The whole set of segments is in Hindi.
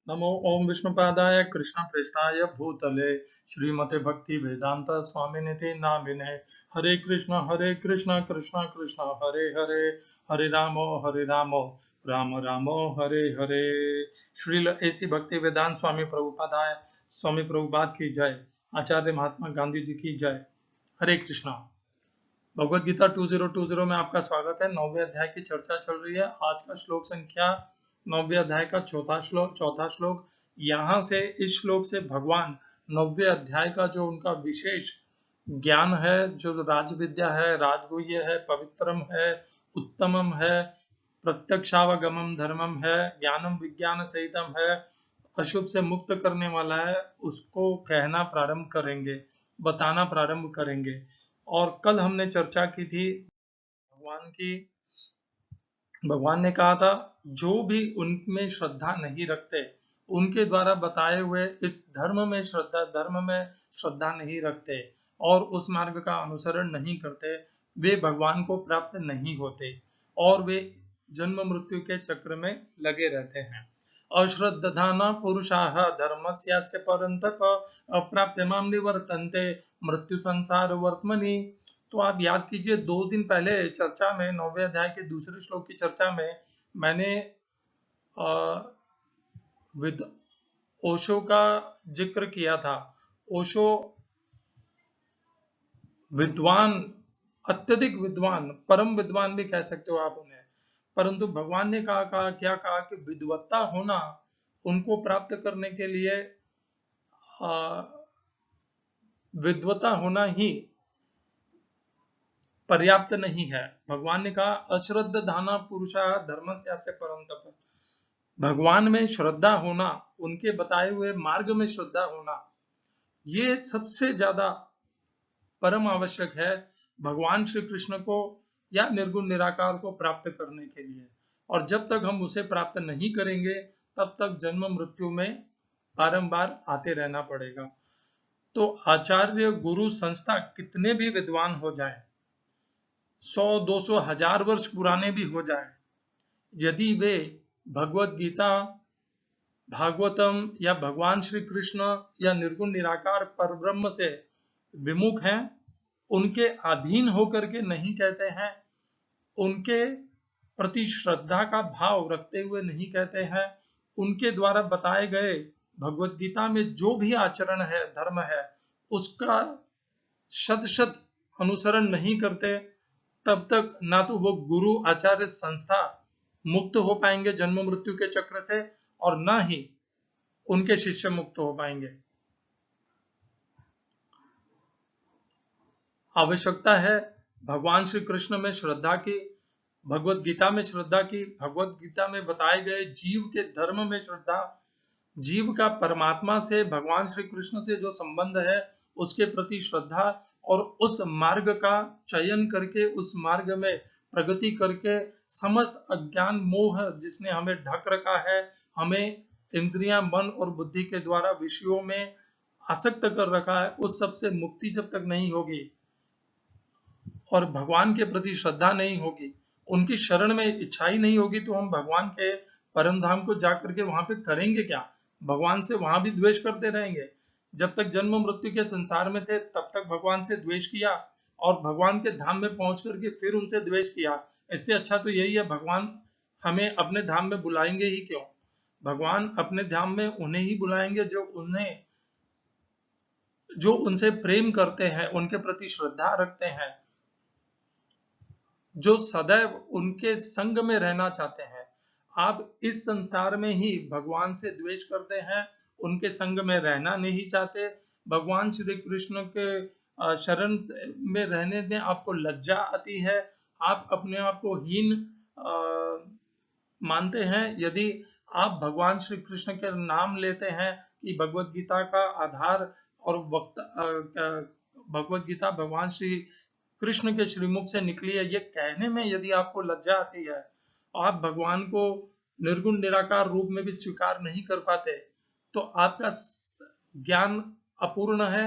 नमो ओम विष्णुपादाय कृष्ण प्रेष्ठाय भूतले श्रीमते भक्ति वेदांत स्वामिनिति नामिने हरे कृष्ण कृष्ण कृष्ण हरे हरे हरे रामो राम रामो हरे हरे। श्रील ऐसी भक्ति वेदांत स्वामी प्रभुपाद की जय। आचार्य महात्मा गांधी जी की जय। हरे कृष्णा। भगवद गीता 2020 में आपका स्वागत है। 9वें अध्याय की चर्चा चल रही है। आज का श्लोक संख्या 9वें अध्याय का चौथा श्लोक। यहाँ से इस श्लोक से भगवान 9वें अध्याय का जो उनका विशेष ज्ञान है, जो राज विद्या है, राजगुह्य है, पवित्रम है, उत्तमम है, प्रत्यक्षावगमम धर्मम है, ज्ञानम विज्ञान सहितम है, अशुभ से मुक्त करने वाला है, उसको कहना प्रारंभ करेंगे, बताना प्रारंभ करेंगे। और कल हमने चर्चा की थी भगवान ने कहा था जो भी उनमें श्रद्धा नहीं रखते, उनके द्वारा बताए हुए इस धर्म में श्रद्धा नहीं रखते और उस मार्ग का अनुसरण नहीं करते, वे भगवान को प्राप्त नहीं होते और वे जन्म मृत्यु के चक्र में लगे रहते हैं। अश्रद्धाना पुरुषाः धर्मस्यास्य परन्तप अप्राप्यमां निवर्तन्ते मृत्यु संसार वर्त्मनि। तो आप याद कीजिए, 2 दिन पहले चर्चा में 9वें अध्याय के दूसरे श्लोक की चर्चा में मैंने विद ओशो का जिक्र किया था। ओशो विद्वान, अत्यधिक विद्वान, परम विद्वान भी कह सकते हो आप उन्हें, परंतु भगवान ने क्या कहा कि विद्वत्ता होना उनको प्राप्त करने के लिए विद्वता होना ही पर्याप्त नहीं है। भगवान ने कहा अश्रद्ध धाना पुरुषा धर्म से परम तप। भगवान में श्रद्धा होना, उनके बताए हुए मार्ग में श्रद्धा होना, ये सबसे ज्यादा परम आवश्यक है भगवान श्री कृष्ण को या निर्गुण निराकार को प्राप्त करने के लिए। और जब तक हम उसे प्राप्त नहीं करेंगे तब तक जन्म मृत्यु में बारंबार आते रहना पड़ेगा। तो आचार्य गुरु संस्था कितने भी विद्वान हो जाए, 100 200 1000 वर्ष पुराने भी हो जाए, यदि वे भगवत गीता, भागवतम या भगवान श्री कृष्ण या निर्गुण निराकार परब्रह्म से विमुख हैं, उनके अधीन होकर के नहीं कहते हैं, उनके प्रति श्रद्धा का भाव रखते हुए नहीं कहते हैं, उनके द्वारा बताए गए भगवत गीता में जो भी आचरण है, धर्म है, उसका शत शत अनुसरण नहीं करते, तब तक ना तो वो गुरु आचार्य संस्था मुक्त हो पाएंगे जन्म मृत्यु के चक्र से, और ना ही उनके शिष्य मुक्त हो पाएंगे। आवश्यकता है भगवान श्री कृष्ण में श्रद्धा की, भगवत गीता में श्रद्धा की, भगवत गीता में बताए गए जीव के धर्म में श्रद्धा, जीव का परमात्मा से, भगवान श्री कृष्ण से जो संबंध है उसके प्रति श्रद्धा, और उस मार्ग का चयन करके उस मार्ग में प्रगति करके समस्त अज्ञान मोह जिसने हमें ढक रखा है, हमें इंद्रियां, मन और बुद्धि के द्वारा विषयों में आसक्त कर रखा है, उस सब से मुक्ति जब तक नहीं होगी और भगवान के प्रति श्रद्धा नहीं होगी, उनकी शरण में इच्छा ही नहीं होगी, तो हम भगवान के परम धाम को जाकर के वहां पे करेंगे क्या? भगवान से वहां भी द्वेष करते रहेंगे। जब तक जन्म मृत्यु के संसार में थे तब तक भगवान से द्वेष किया और भगवान के धाम में पहुंच करके फिर उनसे द्वेष किया। इससे अच्छा तो यही है, भगवान हमें अपने धाम में बुलाएंगे ही क्यों? भगवान अपने धाम में उन्हें ही बुलाएंगे जो उनसे प्रेम करते हैं, उनके प्रति श्रद्धा रखते हैं, जो सदैव उनके संग में रहना चाहते हैं। आप इस संसार में ही भगवान से द्वेष करते हैं, उनके संग में रहना नहीं चाहते, भगवान श्री कृष्ण के शरण में रहने में आपको लज्जा आती है, आप अपने आप को हीन मानते हैं। यदि आप भगवान श्री कृष्ण के नाम लेते हैं कि भगवत गीता का आधार और भगवत गीता भगवान श्री कृष्ण के श्रीमुख से निकली है, ये कहने में यदि आपको लज्जा आती है, आप भगवान को निर्गुण निराकार रूप में भी स्वीकार नहीं कर पाते, तो आपका ज्ञान अपूर्ण है।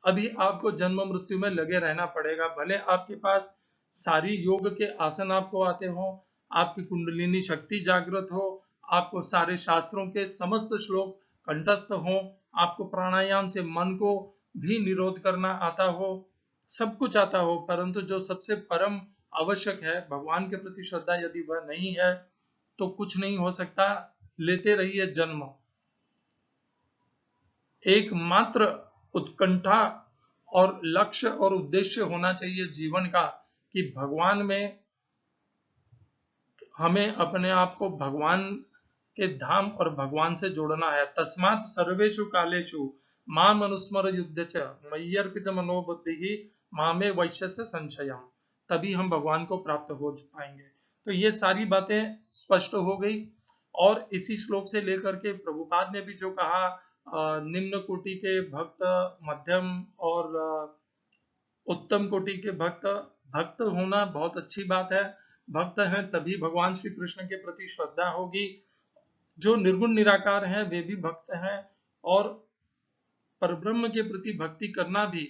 अभी आपको जन्म मृत्यु में लगे रहना पड़ेगा, भले आपके पास सारी योग के आसन आपको आते हो, आपकी कुंडलिनी शक्ति जागृत हो, आपको सारे शास्त्रों के समस्त श्लोक कंठस्थ हों, आपको प्राणायाम से मन को भी निरोध करना आता हो, सब कुछ आता हो, परंतु जो सबसे परम आवश्यक है, भगवान के प्रति श्रद्धा यदि वह नहीं है तो कुछ नहीं हो सकता। लेते रहिए जन्म। एकमात्र उत्कंठा और लक्ष्य और उद्देश्य होना चाहिए जीवन का कि भगवान में, हमें अपने आप को भगवान के धाम और भगवान से जोड़ना है। तस्मात् सर्वेषु कालेषु माम अनुस्मर युद्ध च मय्यर्पित मनोबुद्धि मामे वैश्यस्य संशयम। तभी हम भगवान को प्राप्त हो पाएंगे। तो ये सारी बातें स्पष्ट हो गई। और इसी श्लोक से लेकर के प्रभुपाद ने भी जो कहा, निम्न कोटि के भक्त, मध्यम और उत्तम कोटि के भक्त। भक्त होना बहुत अच्छी बात है। भक्त हैं तभी भगवान श्री कृष्ण के प्रति श्रद्धा होगी। जो निर्गुण निराकार हैं वे भी भक्त हैं, और परब्रह्म के प्रति भक्ति करना भी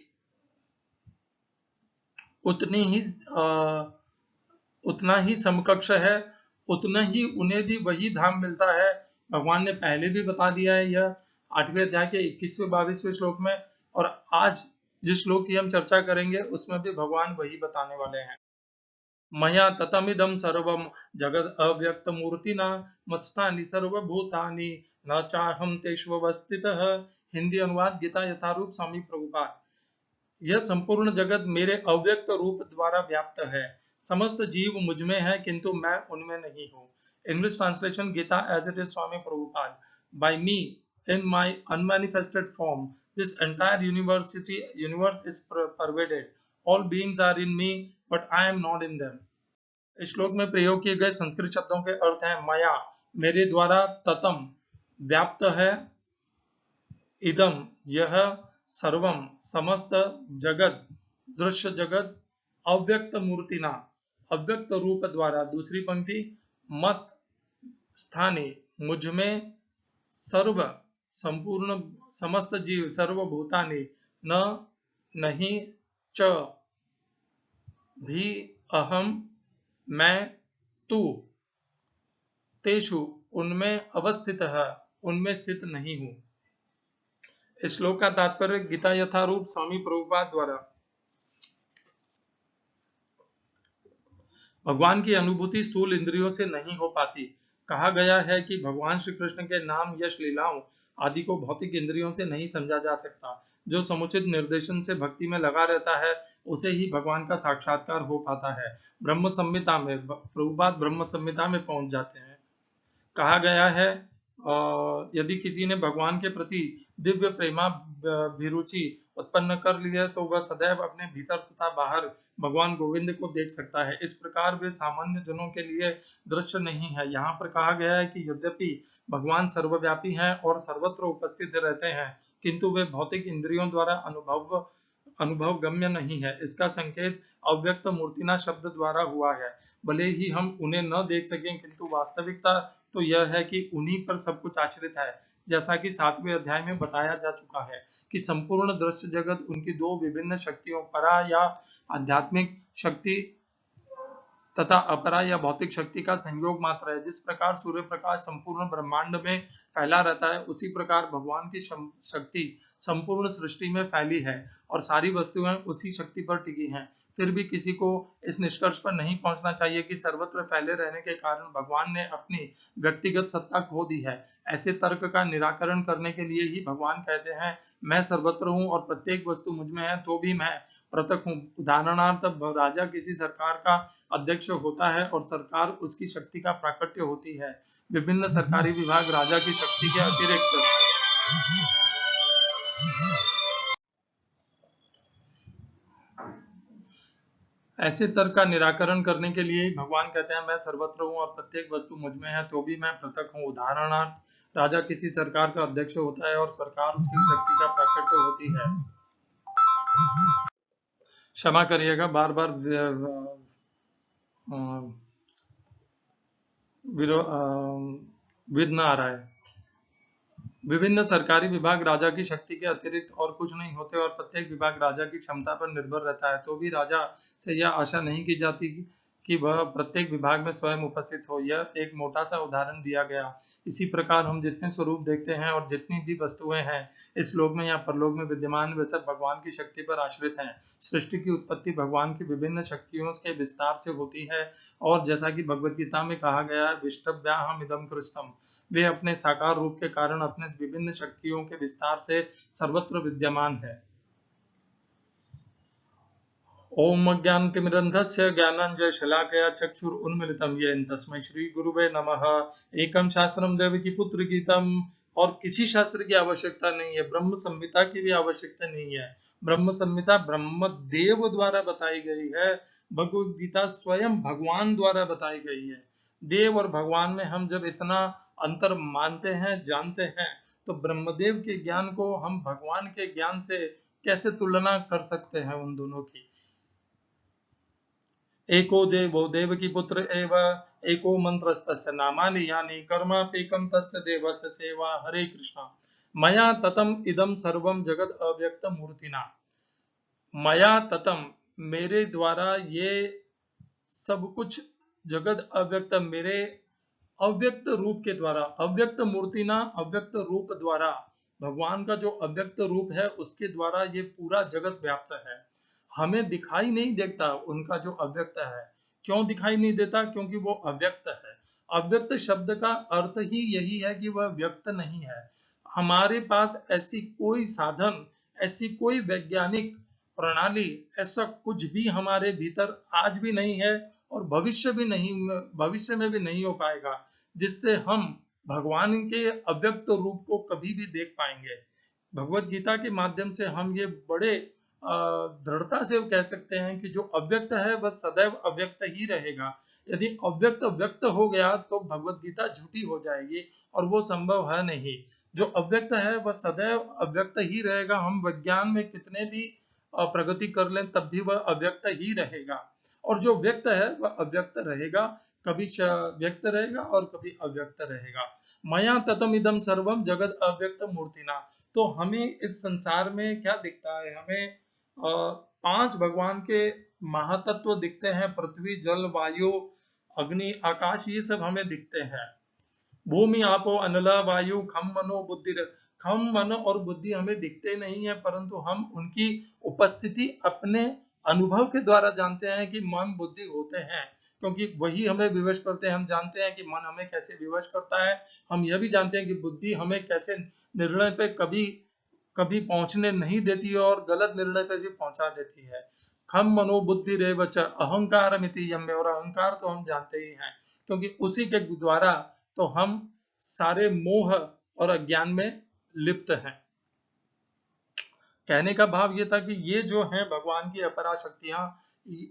उतना ही समकक्ष है, उतना ही उन्हें भी वही धाम मिलता है। भगवान ने पहले भी बता दिया है यह 8वें अध्याय के 21वें-22वें श्लोक में, और आज जिस श्लोक की हम चर्चा करेंगे उसमें भी भगवान वही बताने वाले हैं। मया ततमिदं सर्वं जगद अव्यक्त मूर्तिना मत्स्थानि सर्वभूतानि न चाहम तेष्वस्थितः। हिंदी अनुवाद गीता यथारूप स्वामी प्रभुपाद। यह संपूर्ण जगत मेरे अव्यक्त रूप द्वारा व्याप्त है। समस्त जीव मुझ में है किंतु मैं उनमें नहीं हूँ। English translation Gita as it is Swami Prabhupada. By me in my unmanifested form, this entire universe is pervaded. All beings are in me, but I am not in them. इस श्लोक में प्रयोग किए गए संस्कृत शब्दों के अर्थ हैं मया, मेरे द्वारा, ततम, व्याप्त है, इदम, यह, सर्वम, समस्त, जगत, दृश्य जगत, अव्यक्त मूर्तिना, अव्यक्त रूप द्वारा। दूसरी पंक्ति, मत स्थाने, मुझ में, सर्व, संपूर्ण, समस्त जीव, सर्वभूतानि, न, नहीं, च, भी, अहम, मैं, तू, तेषु, उनमें, अवस्थित है, उनमें स्थित नहीं हूं। इस श्लोक का तात्पर्य गीता यथारूप स्वामी प्रभुपाद द्वारा भगवान की अनुभूति स्थूल इंद्रियों से नहीं हो पाती। कहा गया है कि भगवान श्री कृष्ण के नाम, यश, लीलाओं आदि को भौतिक इंद्रियों से नहीं समझा जा सकता। जो समुचित निर्देशन से भक्ति में लगा रहता है उसे ही भगवान का साक्षात्कार हो पाता है। ब्रह्म संहिता में, प्रभुपाद ब्रह्म संहिता में पहुंच जाते हैं। कहा गया है यदि किसी ने भगवान के प्रति दिव्य प्रेमाभिरुचि उत्पन्न कर ली है तो वह सदैव अपने भीतर तथा बाहर भगवान गोविंद को देख सकता है। इस प्रकार वे सामान्य जनों के लिए दृश्य नहीं है। यहाँ पर कहा गया है कि यद्यपि भगवान सर्वव्यापी हैं और सर्वत्र उपस्थित रहते हैं, किंतु वे भौतिक इंद्रियों द्वारा अनुभव गम्य नहीं है। इसका संकेत अव्यक्त मूर्तिना शब्द द्वारा हुआ है। भले ही हम उन्हें न देख सकें, किंतु वास्तविकता तो यह है कि उन्हीं पर सब कुछ आश्रित है। जैसा कि 7वें अध्याय में बताया जा चुका है कि संपूर्ण दृश्य जगत उनकी दो विभिन्न शक्तियों, परा या आध्यात्मिक शक्ति तथा अपरा या भौतिक शक्ति का संयोग मात्र है। जिस प्रकार सूर्य प्रकाश संपूर्ण ब्रह्मांड में फैला रहता है, उसी प्रकार भगवान की शक्ति संपूर्ण सृष्टि में फैली है और सारी वस्तुएं उसी शक्ति पर टिकी हैं। फिर भी किसी को इस निष्कर्ष पर नहीं पहुंचना चाहिए कि सर्वत्र फैले रहने के कारण भगवान ने अपनी व्यक्तिगत सत्ता खो दी है। ऐसे तर्क का निराकरण करने के लिए ही भगवान कहते हैं, मैं सर्वत्र हूँ और प्रत्येक वस्तु मुझ में है, तो भी मैं पृथक हूँ। उदाहरणार्थ, राजा किसी सरकार का अध्यक्ष होता है और सरकार उसकी शक्ति का प्राकट्य होती है। विभिन्न सरकारी विभाग राजा की शक्ति के अतिरिक्त ऐसे तर्क का निराकरण करने के लिए भगवान कहते हैं, मैं सर्वत्र हूँ और प्रत्येक वस्तु मुझ में है, तो भी मैं पृथक हूँ। उदाहरणार्थ, राजा किसी सरकार का अध्यक्ष होता है और सरकार उसकी शक्ति का प्राकट्य होती है। क्षमा करिएगा, बार बार विघ्न आ रहा है। विभिन्न सरकारी विभाग राजा की शक्ति के अतिरिक्त और कुछ नहीं होते और प्रत्येक विभाग राजा की क्षमता पर निर्भर रहता है। तो भी राजा से यह आशा नहीं की जाती कि वह प्रत्येक विभाग में स्वयं उपस्थित हो। यह एक मोटा सा उदाहरण दिया गया। इसी प्रकार हम जितने स्वरूप देखते हैं और जितनी भी वस्तुएं हैं इस लोक में या परलोक में विद्यमान, वे सब भगवान की शक्ति पर आश्रित हैं। सृष्टि की उत्पत्ति भगवान की विभिन्न शक्तियों के विस्तार से होती है, और जैसा कि भगवद गीता में कहा गया है, विष्टभ्याहम इदम कृष्णम, वे अपने साकार रूप के कारण अपने विभिन्न शक्तियों के विस्तार से सर्वत्र विद्यमान है। ओम अज्ञानतिमिरन्धस्य ज्ञानाञ्जनशलाकया चक्षुरुन्मीलितं येन तस्मै श्री गुरुवे नमः। एकम शास्त्रम देवकीपुत्र गीतम। और किसी शास्त्र की आवश्यकता नहीं है, ब्रह्म संहिता की भी आवश्यकता नहीं है। ब्रह्म संहिता ब्रह्मदेव द्वारा बताई गई है, भगवद गीता स्वयं भगवान द्वारा बताई गई है। देव और भगवान में हम जब इतना अंतर मानते हैं, जानते हैं, तो ब्रह्मदेव के ज्ञान को हम भगवान के ज्ञान से कैसे तुलना कर सकते हैं उन दोनों की। एको देवो देवकी पुत्र एव एको मंत्रस्तस्य नामानि यानि कर्माप्येकं तस्य देवस्य सेवा। हरे कृष्णा। मया ततम इदम सर्वम जगत अव्यक्त मूर्तिना। मया ततम, मेरे द्वारा ये सब कुछ जगत अव्यक्त, मेरे अव्यक्त रूप के द्वारा, अव्यक्त मूर्ति ना, अव्यक्त रूप द्वारा, भगवान का जो अव्यक्त रूप है उसके द्वारा ये पूरा जगत व्याप्त है। हमें दिखाई नहीं देता उनका जो अव्यक्त है। क्यों दिखाई नहीं देता? क्योंकि वो अव्यक्त है। अव्यक्त शब्द का अर्थ ही यही है कि वह व्यक्त नहीं है। हमारे पास ऐसी कोई साधन, ऐसी कोई वैज्ञानिक प्रणाली, ऐसा कुछ भी हमारे भीतर आज भी नहीं है और भविष्य भी नहीं, भविष्य में भी नहीं हो पाएगा, जिससे हम भगवान के अव्यक्त रूप को कभी भी देख पाएंगे। भगवत गीता के माध्यम से हम ये बड़े दृढ़ता से कह सकते हैं कि जो अव्यक्त है वह सदैव अव्यक्त ही रहेगा। यदि अव्यक्त व्यक्त हो गया तो भगवत गीता झूठी हो जाएगी, और वो संभव है नहीं। जो अव्यक्त है वह सदैव अव्यक्त ही रहेगा। हम विज्ञान में कितने भी प्रगति कर लें तब भी वह अव्यक्त ही रहेगा, और जो व्यक्त है वह अव्यक्त रहेगा। कभी व्यक्त रहेगा और कभी अव्यक्त रहेगा। मया ततम इदम सर्वम जगत अव्यक्त मूर्तिना। तो हमें इस संसार में क्या दिखता है? हमें पांच भगवान के महातत्व दिखते हैं। पृथ्वी, जल, वायु, अग्नि, आकाश, ये सब हमें दिखते हैं। भूमि, आपो, अनल, वायु, खम, मनो, बुद्धि। खम, मन और बुद्धि हमें दिखते नहीं है, परंतु हम उनकी उपस्थिति अपने अनुभव के द्वारा जानते हैं कि मन बुद्धि होते हैं, क्योंकि वही हमें विवश करते हैं। हम जानते हैं कि मन हमें कैसे विवश करता है। हम यह भी जानते हैं कि बुद्धि हमें कैसे निर्णय पे कभी कभी पहुंचने नहीं देती है और गलत निर्णय पे भी पहुंचा देती है। खम, मनो, बुद्धि रेव च अहंकार मिति यम्य। और अहंकार तो हम जानते ही हैं, क्योंकि उसी के द्वारा तो हम सारे मोह और अज्ञान में लिप्त हैं। कहने का भाव ये था कि ये जो हैं भगवान की अपरा शक्तियां,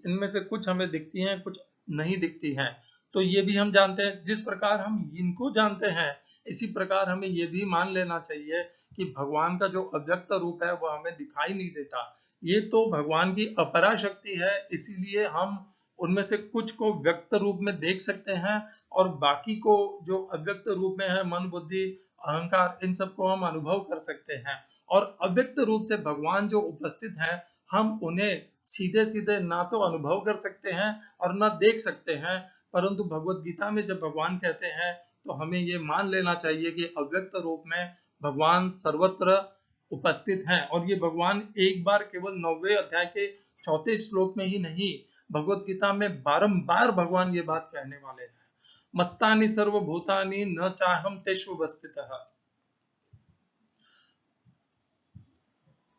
इनमें से कुछ हमें दिखती हैं, कुछ नहीं दिखती हैं। तो ये भी हम जानते हैं। जिस प्रकार हम इनको जानते हैं, इसी प्रकार हमें ये भी मान लेना चाहिए कि भगवान का जो अव्यक्त रूप है वह हमें दिखाई नहीं देता। ये तो भगवान की अपरा शक्ति है, इसीलिए हम उनमें से कुछ को व्यक्त रूप में देख सकते हैं, और बाकी को जो अव्यक्त रूप में है, मन, बुद्धि, अहंकार, इन सबको हम अनुभव कर सकते हैं। और अव्यक्त रूप से भगवान जो उपस्थित हैं, हम उन्हें सीधे सीधे ना तो अनुभव कर सकते हैं और ना देख सकते हैं, परंतु भगवत गीता में जब भगवान कहते हैं तो हमें ये मान लेना चाहिए कि अव्यक्त रूप में भगवान सर्वत्र उपस्थित हैं। और ये भगवान एक बार केवल 9वें अध्याय के 4थे श्लोक में ही नहीं, भगवत गीता में बारंबार भगवान ये बात कहने वाले हैं। मत्स्थानि सर्वभूतानि न चाहम तेष्वस्थितः।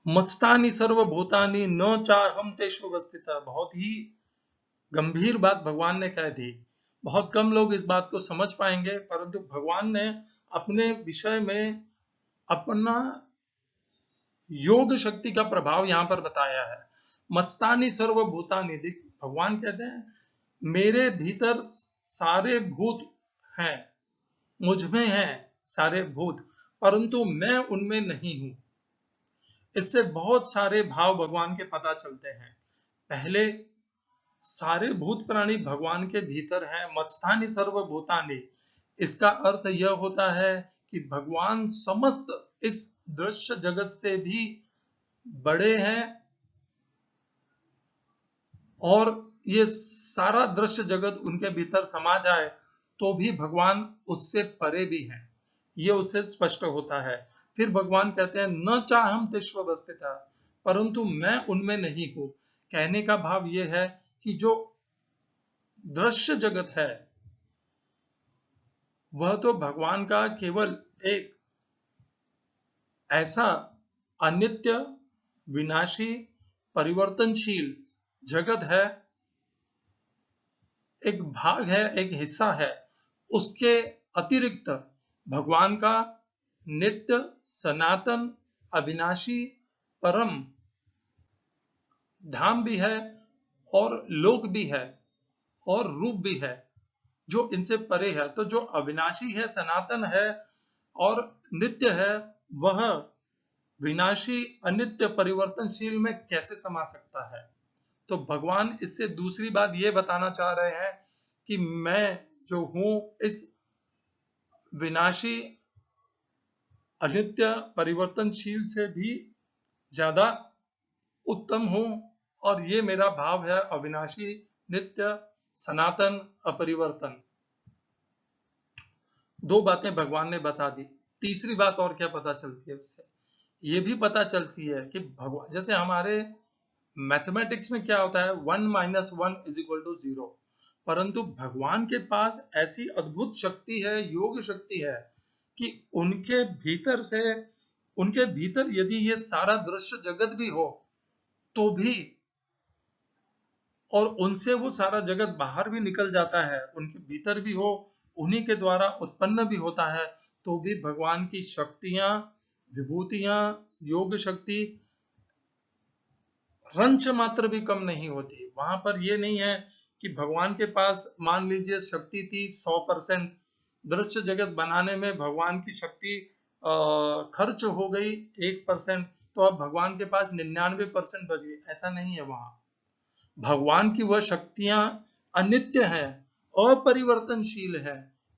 मत्स्थानि सर्वभूतानि न चाहम तेष्वस्थितः। बहुत ही गंभीर बात भगवान ने कह दी। बहुत कम लोग इस बात को समझ पाएंगे, परंतु भगवान ने अपने विषय में अपना योग शक्ति का प्रभाव यहाँ पर बताया है। मत्स्थानि सर्वभूतानि, भगवान कहते हैं मेरे भीतर सारे भूत हैं, मुझ में हैं सारे भूत, परंतु मैं उनमें नहीं हूं। इससे बहुत सारे भाव भगवान के पता चलते हैं। पहले, सारे भूत प्राणी भगवान के भीतर हैं। मत्स्थानि सर्वभूतानि, इसका अर्थ यह होता है कि भगवान समस्त इस दृश्य जगत से भी बड़े हैं, और ये सारा दृश्य जगत उनके भीतर समा जाए तो भी भगवान उससे परे भी हैं, ये उससे स्पष्ट होता है। फिर भगवान कहते हैं न चाहम तिष्वस्थितः, परंतु मैं उनमें नहीं हूं। कहने का भाव ये है कि जो दृश्य जगत है वह तो भगवान का केवल एक ऐसा अनित्य, विनाशी, परिवर्तनशील जगत है, एक भाग है, एक हिस्सा है। उसके अतिरिक्त भगवान का नित्य, सनातन, अविनाशी, परम धाम भी है और लोक भी है और रूप भी है जो इनसे परे है। तो जो अविनाशी है, सनातन है और नित्य है, वह विनाशी, अनित्य, परिवर्तनशील में कैसे समा सकता है? तो भगवान इससे दूसरी बात ये बताना चाह रहे हैं कि मैं जो हूं इस विनाशी, अनित्य, परिवर्तनशील से भी ज्यादा उत्तम हूं और ये मेरा भाव है अविनाशी, नित्य, सनातन, अपरिवर्तन। दो बातें भगवान ने बता दी। तीसरी बात और क्या पता चलती है उससे? ये भी पता चलती है कि भगवान, जैसे हमारे मैथमेटिक्स में क्या होता है, 1 - 1 = 0, परंतु भगवान के पास ऐसी अद्भुत शक्ति है, योग शक्ति है कि उनके भीतर यदि ये सारा दृश्य जगत भी हो तो भी, और उनसे वो सारा जगत बाहर भी निकल जाता है, उनके भीतर भी हो, उन्हीं के द्वारा उत्पन्न भी होता है, तो भी भगवान की शक्तियां, विभूतियां, योग शक्ति रंच मात्र भी कम नहीं होती। वहां पर ये नहीं है कि भगवान के पास मान लीजिए शक्ति थी 100%, दृश्य जगत बनाने में भगवान की शक्ति खर्च हो गई 1%, तो अब भगवान के पास 99% बच गई। ऐसा नहीं है। वहां भगवान की वह शक्तियां अनित्य हैं, अपरिवर्तनशील है।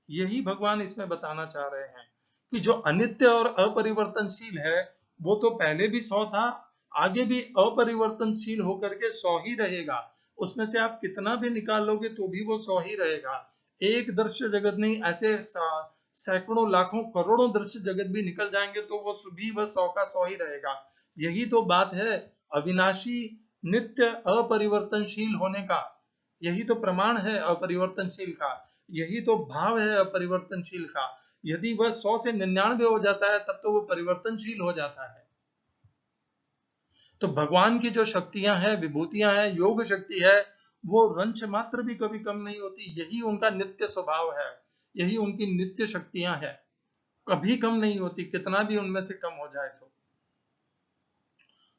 यही भगवान इसमें बताना चाह रहे हैं कि जो अनित्य और अपरिवर्तनशील है वो तो पहले भी 100 था, आगे भी अपरिवर्तनशील होकर के 100 ही रहेगा। उसमें से आप कितना भी निकाल लोगे तो भी वो 100 ही रहेगा। एक दृश्य जगत नहीं, ऐसे सैकड़ों, लाखों, करोड़ों दृश्य जगत भी निकल जाएंगे तो वो भी वह 100 का 100 ही रहेगा। यही तो बात है अविनाशी, नित्य, अपरिवर्तनशील होने का। यही तो प्रमाण है अपरिवर्तनशील का, यही तो भाव है अपरिवर्तनशील का। यदि वह 100 से 99 हो जाता है तब तो वो परिवर्तनशील हो जाता है। तो भगवान की जो शक्तियां हैं, विभूतियां हैं, योग शक्ति है, वो रंच मात्र भी कभी कम नहीं होती। यही उनका नित्य स्वभाव है, यही उनकी नित्य शक्तियां हैं, कभी कम नहीं होती, कितना भी उनमें से कम हो जाए तो।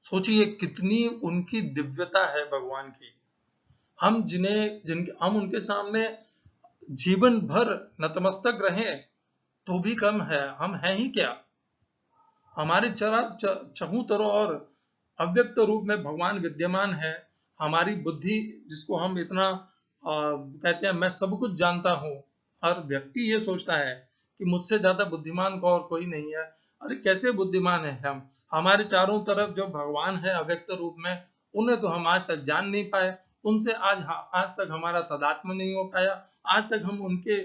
सोचिए कितनी उनकी दिव्यता है भगवान की। हम उनके सामने जीवन भर नतमस्तक रहे तो भी कम है। हम हैं ही क्या? हमारे चहु तरह और अव्यक्त रूप में भगवान विद्यमान है। हमारी बुद्धि, जिसको हम इतना कहते हैं मैं सब कुछ जानता हूँ, हर व्यक्ति ये सोचता है कि मुझसे ज्यादा बुद्धिमान को और कोई नहीं है। अरे कैसे बुद्धिमान है हम? हमारे चारों तरफ जो भगवान है अव्यक्त रूप में, उन्हें तो हम आज तक जान नहीं पाए, उनसे आज तक हमारा तदात्म्य नहीं हो पाया, आज तक हम उनके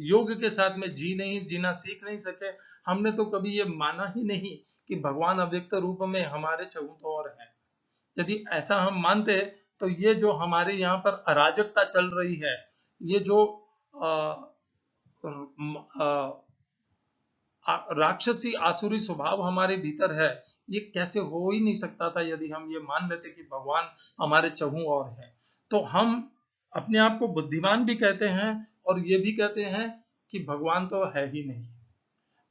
योग के साथ में जीना सीख नहीं सके। हमने तो कभी ये माना ही नहीं कि भगवान अव्यक्त रूप में हमारे चहुओर है। यदि ऐसा हम मानते तो ये जो हमारे यहाँ पर अराजकता चल रही है, ये जो राक्षसी आसुरी स्वभाव हमारे भीतर है, ये कैसे हो ही नहीं सकता था यदि हम ये मान लेते कि भगवान हमारे चहुओं ओर है। तो हम अपने आप को बुद्धिमान भी कहते हैं और ये भी कहते हैं कि भगवान तो है ही नहीं।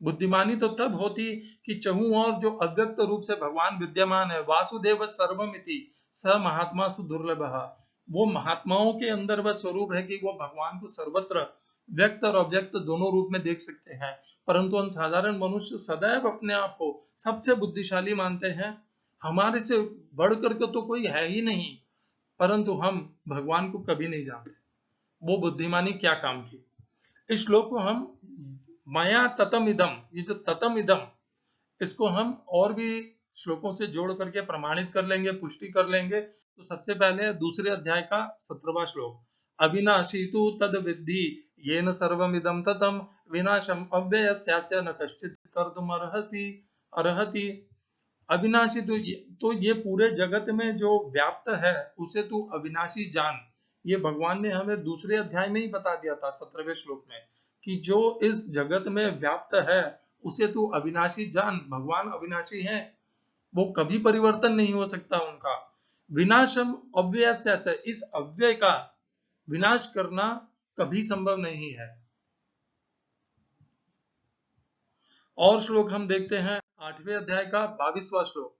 बुद्धिमानी तो तब होती कि चहुं और जो अव्यक्त रूप से भगवान विद्यमान है, वासुदेव सर्वमिति स महात्मा सुदुर्लभः। वो महात्माओं के अंदर वह स्वरूप है कि वो भगवान को सर्वत्र व्यक्त और अव्यक्त दोनों रूप में देख सकते हैं। परंतु हम साधारण मनुष्य सदैव अपने आप को सबसे बुद्धिशाली मानते हैं, हमारे से बढ़ करके तो कोई है ही नहीं, परंतु हम भगवान को कभी नहीं जानते वो बुद्धिमानी क्या काम की। इस श्लोक को हम मया ततम इदम, ये जो ततम इदम, इसको हम और भी श्लोकों से जोड़ करके प्रमाणित कर लेंगे, पुष्टि कर लेंगे। तो सबसे पहले दूसरे अध्याय का 17वां श्लोक, अविनाशी तु तद विद्धि येन सर्वमिदं ततं विनाशम अव्ययस्यास्य न कश्चित् कर्तुम अर्हति। अविनाशी तो ये पूरे जगत में जो व्याप्त है उसे तू अविनाशी जान। ये भगवान ने हमें दूसरे अध्याय में ही बता दिया था 17वें श्लोक में कि जो इस जगत में व्याप्त है उसे तू अविनाशी जान। भगवान अविनाशी हैं, वो कभी परिवर्तन नहीं हो सकता उनका। विनाशम अव्ययस्य, इस अव्यय का विनाश करना कभी संभव नहीं है। और श्लोक हम देखते हैं 8वें अध्याय का 22वां श्लोक,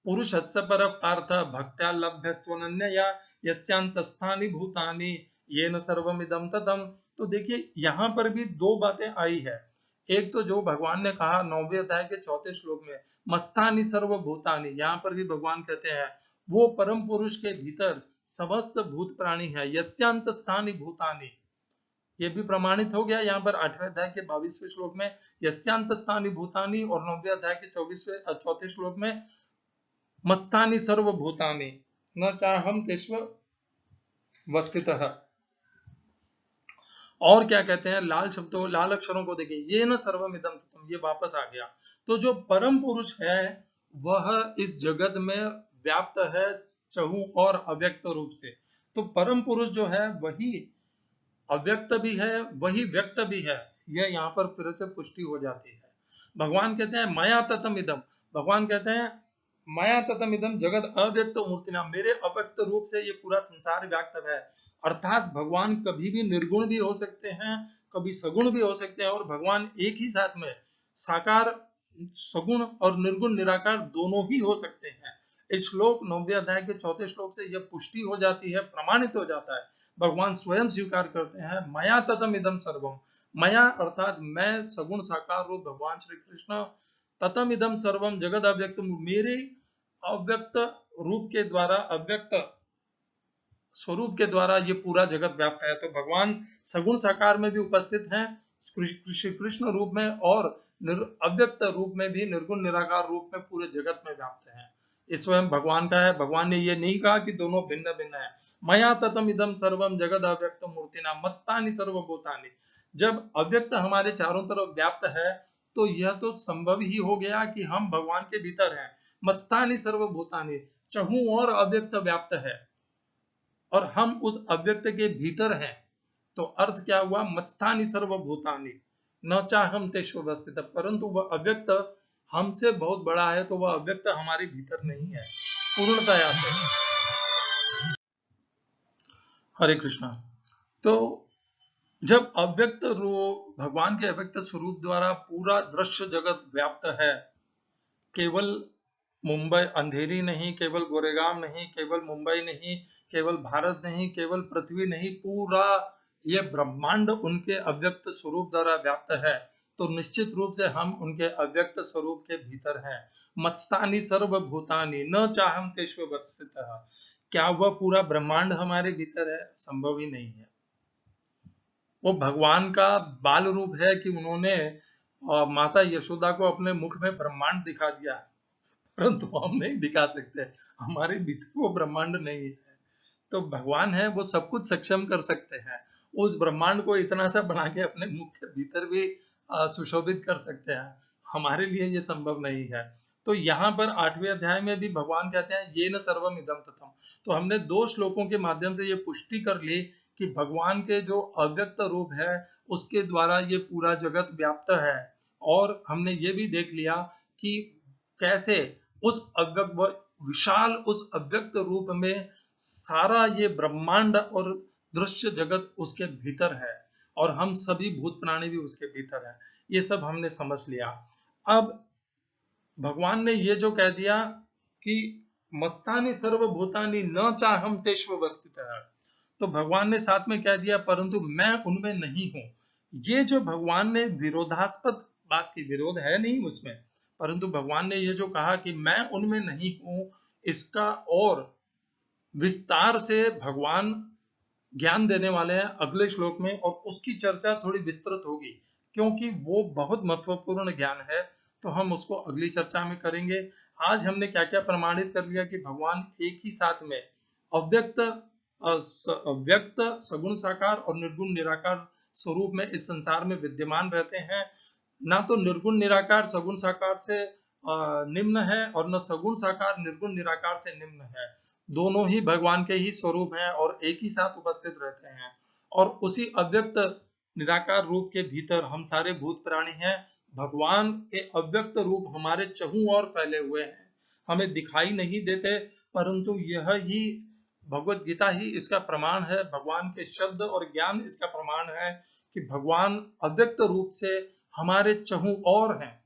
पुरुषस्य पर पार्थ भक्त्या लभ्यस्त्वनन्यया यस्यांतस्थानि भूतानि येन सर्वमिदं ततं। तो देखिए यहाँ पर भी दो बातें आई है। एक तो जो भगवान ने कहा 9वें अध्याय के 4थे श्लोक में, मस्तानि सर्वभूतानि, यहाँ पर भी भगवान कहते हैं वो परम पुरुष के भीतर समस्त भूत प्राणी है। यस्यांतस्थानि भूतानि, ये भी प्रमाणित हो गया यहाँ पर 8वें अध्याय के 22वें श्लोक में यस्यांतस्थानि भूतानि, और 9वें अध्याय के 4थे श्लोक में मस्तानि सर्वभूतानि न चाहम तेष्व वस्थितः। और क्या कहते हैं, लाल अक्षरों को देखिए, ये न सर्वमिदं ततं, ये वापस आ गया। तो जो परम पुरुष है वह इस जगत में व्याप्त है चहु और अव्यक्त रूप से। तो परम पुरुष जो है वही अव्यक्त भी है, वही व्यक्त भी है। यह यहाँ पर फिर से पुष्टि हो जाती है। भगवान कहते हैं मया ततम इदम, भगवान कहते हैं मया ततम इदम जगत अव्यक्त मूर्तिना, मेरे अव्यक्त रूप से ये पूरा संसार व्याप्त है। अर्थात भगवान कभी भी निर्गुण भी हो सकते हैं, कभी सगुण भी हो सकते हैं, और भगवान एक ही साथ में साकार, सगुण और निर्गुण निराकार दोनों ही हो सकते हैं। इस श्लोक 9वें अध्याय के 4थे श्लोक से यह पुष्टि हो जाती है, प्रमाणित हो जाता है। भगवान स्वयं स्वीकार करते हैं मया ततम इदम सर्वम, मया अर्थात मैं सगुण साकार रूप भगवान श्री कृष्ण, ततम इदम सर्वम जगत अव्यक्त, मेरे अव्यक्त रूप के द्वारा, अव्यक्त स्वरूप के द्वारा ये पूरा जगत व्याप्त है। तो भगवान सगुण साकार में भी उपस्थित हैं, श्री कृष्ण रूप में, और अव्यक्त रूप में भी, निर्गुण निराकार रूप में पूरे जगत में व्याप्त हैं। ये स्वयं भगवान का है। भगवान ने ये नहीं कहा कि दोनों भिन्न भिन्न है। मया ततम इदम सर्वम जगद अव्यक्त मूर्तिना मत्स्तानि सर्वभूतानि, जब अव्यक्त हमारे चारों तरफ व्याप्त है तो यह तो संभव ही हो गया कि हम भगवान के भीतर हैं। मत्स्तानि सर्वभूतानि, चहु और अव्यक्त व्याप्त है और हम उस अव्यक्त के भीतर हैं। तो अर्थ क्या हुआ, मत्स्थानि सर्वभूतानि न चाहम तेषु अवस्थित, परंतु वह अव्यक्त हमसे बहुत बड़ा है, तो वह अव्यक्त हमारे भीतर नहीं है पूर्णतया से। हरे कृष्णा। तो जब अव्यक्त रूप, भगवान के अव्यक्त स्वरूप द्वारा पूरा दृश्य जगत व्याप्त है, केवल मुंबई अंधेरी नहीं, केवल गोरेगांव नहीं, केवल मुंबई नहीं, केवल भारत नहीं, केवल पृथ्वी नहीं, पूरा ये ब्रह्मांड उनके अव्यक्त स्वरूप द्वारा व्याप्त है, तो निश्चित रूप से हम उनके अव्यक्त स्वरूप के भीतर हैं। मत्स्तानि सर्वभूतानि न चाहम तेषु अवस्थितः, क्या वह पूरा ब्रह्मांड हमारे भीतर है? संभव ही नहीं है। वो भगवान का बाल रूप है कि उन्होंने माता यशोदा को अपने मुख में ब्रह्मांड दिखा दिया, परंतु हम नहीं दिखा सकते, हमारे भीतर वो ब्रह्मांड नहीं है। तो भगवान है, वो सब कुछ सक्षम कर सकते हैं। उस ब्रह्मांड को इतना सा बना के अपने मुख के भीतर भी सुशोभित कर सकते हैं, हमारे लिए ये संभव नहीं है। तो यहाँ पर 8वें अध्याय में भी भगवान कहते हैं ये न सर्वम इदम ततम। तो हमने 2 श्लोकों के माध्यम से ये पुष्टि कर ली कि भगवान के जो अव्यक्त रूप है उसके द्वारा ये पूरा जगत व्याप्त है। और हमने ये भी देख लिया कि कैसे उस अव्यक्त, विशाल उस अव्यक्त रूप में सारा ये ब्रह्मांड और दृश्य जगत उसके भीतर है, और हम सभी भूत प्राणी भी उसके भीतर है। ये सब हमने समझ लिया। अब भगवान ने ये जो कह दिया कि मत्स्तानि सर्वभूतानि न चाहम तेषु अवस्थितः, तो भगवान ने साथ में कह दिया परंतु मैं उनमें नहीं हूं। ये जो भगवान ने विरोधास्पद बात की, विरोध है नहीं उसमें, परंतु भगवान ने ये जो कहा कि मैं उनमें नहीं हूं, इसका और विस्तार से भगवान ज्ञान देने वाले हैं अगले श्लोक में, और उसकी चर्चा थोड़ी विस्तृत होगी क्योंकि वो बहुत महत्वपूर्ण ज्ञान है। तो हम उसको अगली चर्चा में करेंगे। आज हमने क्या क्या प्रमाणित कर लिया कि भगवान एक ही साथ में अव्यक्त, व्यक्त, सगुण साकार और निर्गुण निराकार स्वरूप में इस संसार में विद्यमान रहते हैं। ना तो निर्गुण निराकार सगुण साकार से निम्न है और न सगुण साकार निर्गुण निराकार से निम्न है। दोनों ही भगवान के ही स्वरूप हैं और एक ही साथ उपस्थित रहते हैं। और उसी अव्यक्त निराकार रूप के भीतर हम सारे भूत प्राणी हैं। भगवान के अव्यक्त रूप हमारे चहुं ओर फैले हुए हैं, हमें दिखाई नहीं देते, परंतु यह ही भगवत गीता ही इसका प्रमाण है। भगवान के शब्द और ज्ञान इसका प्रमाण है कि भगवान अव्यक्त रूप से हमारे चहुं ओर हैं।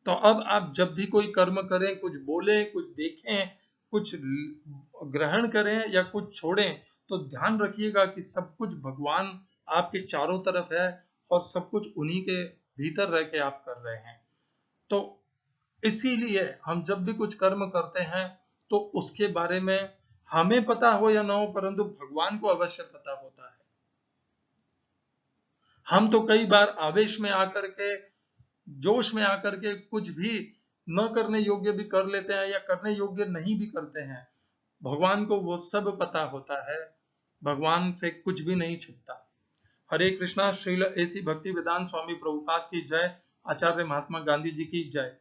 तो अब आप जब भी कोई कर्म करें, कुछ बोलें, कुछ देखें, कुछ ग्रहण करें या कुछ छोड़ें, तो ध्यान रखिएगा कि सब कुछ भगवान आपके चारों तरफ है और सब कुछ उन्हीं के भीतर रह के आप कर रहे हैं। तो इसीलिए हम जब भी कुछ कर्म करते हैं तो उसके बारे में हमें पता हो या ना हो, परंतु भगवान को अवश्य पता होता है। हम तो कई बार आवेश में आकर के, जोश में आकर के कुछ भी न करने योग्य भी कर लेते हैं या करने योग्य नहीं भी करते हैं। भगवान को वो सब पता होता है, भगवान से कुछ भी नहीं छुपता। हरे कृष्णा। श्रील ऐसी भक्ति वेदांत स्वामी प्रभुपाद की जय। आचार्य महात्मा गांधी जी की जय।